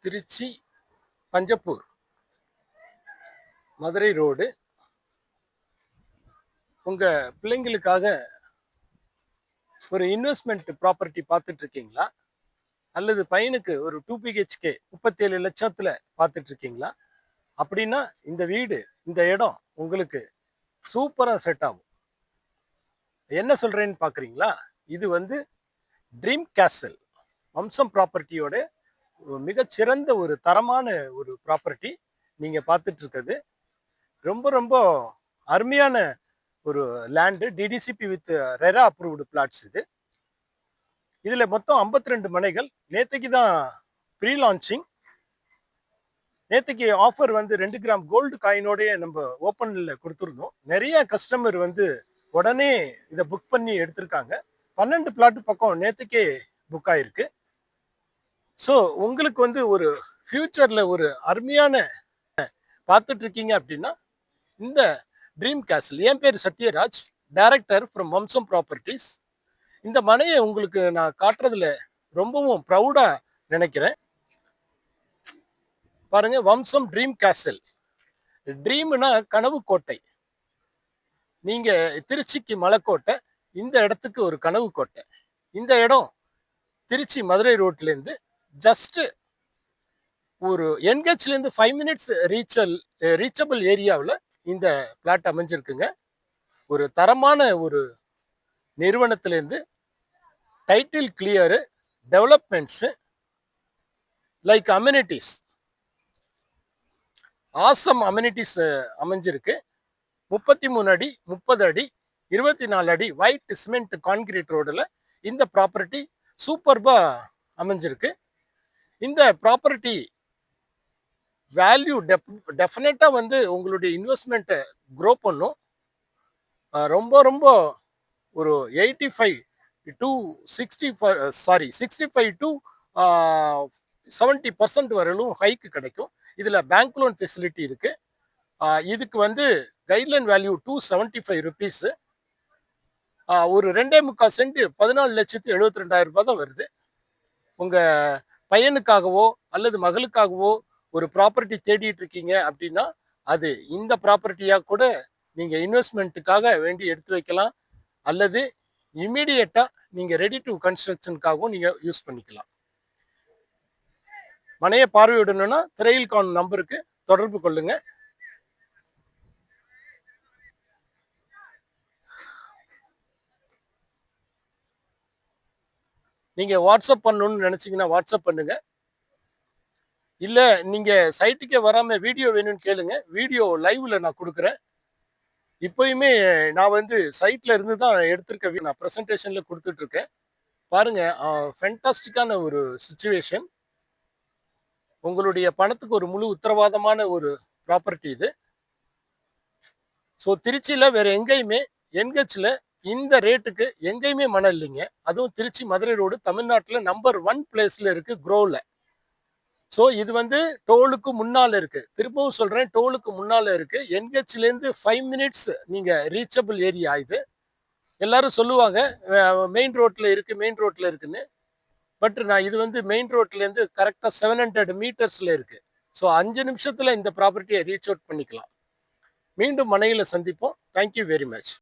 Trichy Panjappur Madurai road. உங்க பிள்ளைங்களுக்காக ஒரு investment property பார்த்துட்டு இருக்கீங்களா? அல்லது பையனுக்கு ஒரு 2 பிஹெச்கே 37 லட்சத்துல பார்த்துட்டு இருக்கீங்களா? அப்படின்னா இந்த வீடு, இந்த இடம் உங்களுக்கு சூப்பரா செட் ஆகும். என்ன சொல்றேன்னு பாக்குறீங்களா? இது வந்து ட்ரீம் கேசல் வம்சம் ப்ராப்பர்ட்டியோட மிகச்சிறந்த ஒரு தரமான ஒரு ப்ராப்பர்ட்டி நீங்க பார்த்துட்டு இருக்கிறது. ரொம்ப ரொம்ப அருமையான ஒரு land, DTCP with RERA approved plots இது. இதுல மொத்தம் 52 மனைகள். நேற்றுக்கு தான் ப்ரீ லான்ச்சிங். நேற்றுக்கு ஆஃபர் வந்து 2 கிராம் கோல்டு காயினோடய நம்ம ஓப்பனில் கொடுத்துருந்தோம். நிறைய கஸ்டமர் வந்து உடனே இதை புக் பண்ணி எடுத்திருக்காங்க. 12 பிளாட் பக்கம் நேற்றுக்கே புக் ஆயிருக்கு. ஸோ உங்களுக்கு வந்து ஒரு ஃபியூச்சரில் ஒரு அருமையான பார்த்துட்டு இருக்கீங்க அப்படின்னா இந்த ட்ரீம் கேசல். என் பேர் சத்யராஜ், டைரக்டர் ஃப்ரம் வம்சம் ப்ராப்பர்ட்டிஸ். இந்த மனையை உங்களுக்கு நான் காட்டுறதுல ரொம்பவும் ப்ரௌடா நினைக்கிறேன். பாருங்க, வம்சம் ட்ரீம் கேசல். ட்ரீம்னா கனவு கோட்டை. நீங்க திருச்சிக்கு மலைக்கோட்டை, இந்த இடத்துக்கு ஒரு கனவு கோட்டை. இந்த இடம் திருச்சி மதுரை ரோட்ல இருந்து ஜஸ்ட் ஒரு என்கேஜ்ல இருந்து 5 மினிட்ஸ் ரீச்சபிள் ஏரியாவில் இந்த பிளாட் அமைஞ்சிருக்குங்க. ஒரு தரமான ஒரு நிறுவனத்திலேருந்து title clear, developments, like amenities, awesome amenities அமைஞ்சிருக்கு. 33 அடி, 30 அடி, 24 அடி ஒயிட் சிமெண்ட் கான்கிரீட் ரோடில் இந்த ப்ராப்பர்ட்டி சூப்பர்பா அமைஞ்சிருக்கு. இந்த ப்ராப்பர்ட்டி வேல்யூ டெஃபினட்டாக வந்து உங்களுடைய இன்வெஸ்ட்மெண்ட்டை க்ரோ பண்ணும். ரொம்ப ரொம்ப ஒரு 85 to 65 to 70% வரையிலும் ஹைக்கு கிடைக்கும். இதில் பேங்க் லோன் ஃபெசிலிட்டி இருக்கு. இதுக்கு வந்து கைட்லைன் வேல்யூ 275 ருபீஸ். ஒரு 2.25 சென்ட் 14,72,000 ரூபாய் தான் வருது. உங்க பையனுக்காகவோ அல்லது மகளுக்காகவோ ஒரு ப்ராப்பர்ட்டி தேடிட்டு இருக்கீங்க அப்படின்னா அது இந்த ப்ராப்பர்ட்டியா கூட நீங்க இன்வெஸ்ட்மெண்ட்டுக்காக வேண்டி எடுத்து வைக்கலாம். அல்லது இமீடியட்டா நீங்க ரெடி டு கன்ஸ்ட்ரக்ஷனுக்காகவும் நீங்க யூஸ் பண்ணிக்கலாம். மனையை பார்வையிடணும்னா திரையில் காணும் நம்பருக்கு தொடர்பு கொள்ளுங்க. நீங்க வாட்ஸ்அப் பண்ணணும்னு நினைச்சீங்கன்னா வாட்ஸ்அப் பண்ணுங்க. இல்ல நீங்க சைட்டுக்கே வராம வீடியோ வேணும்னு கேளுங்க. வீடியோ லைவ்ல நான் கொடுக்குறேன். இப்பயுமே நான் வந்து சைட்ல இருந்து தான் எடுத்திருக்க நான் ப்ரெசன்டேஷன்ல கொடுத்துட்டு இருக்கேன். பாருங்க, ஃபென்டாஸ்டிக்கான ஒரு சிச்சுவேஷன். உங்களுடைய பணத்துக்கு ஒரு முழு உத்தரவாதமான ஒரு ப்ராப்பர்ட்டி இது. ஸோ திருச்சியில வேற எங்கேயுமே என்கேஜ்ல இந்த ரேட்டுக்கு எங்கேயுமே மனம் இல்லைங்க. அதுவும் திருச்சி மதுரை ரோடு தமிழ்நாட்டில் நம்பர் 1 பிளேஸ்ல இருக்கு க்ரோவில். ஸோ இது வந்து டோலுக்கு முன்னால இருக்கு. திரும்பவும் சொல்றேன், டோலுக்கு முன்னால இருக்கு. என்கேஜ்லேருந்து 5 மினிட்ஸ் நீங்க ரீச்சபிள் ஏரியா இது. எல்லாரும் சொல்லுவாங்க மெயின் ரோட்ல இருக்கு, மெயின் ரோட்ல இருக்குன்னு. பட் நான் இது வந்து மெயின் ரோட்லேருந்து கரெக்டாக 700 மீட்டர்ஸ்ல இருக்கு. ஸோ 5 நிமிஷத்துல இந்த ப்ராப்பர்ட்டியை ரீச் அவுட் பண்ணிக்கலாம். மீண்டும் மனையில சந்திப்போம். Thank you very much.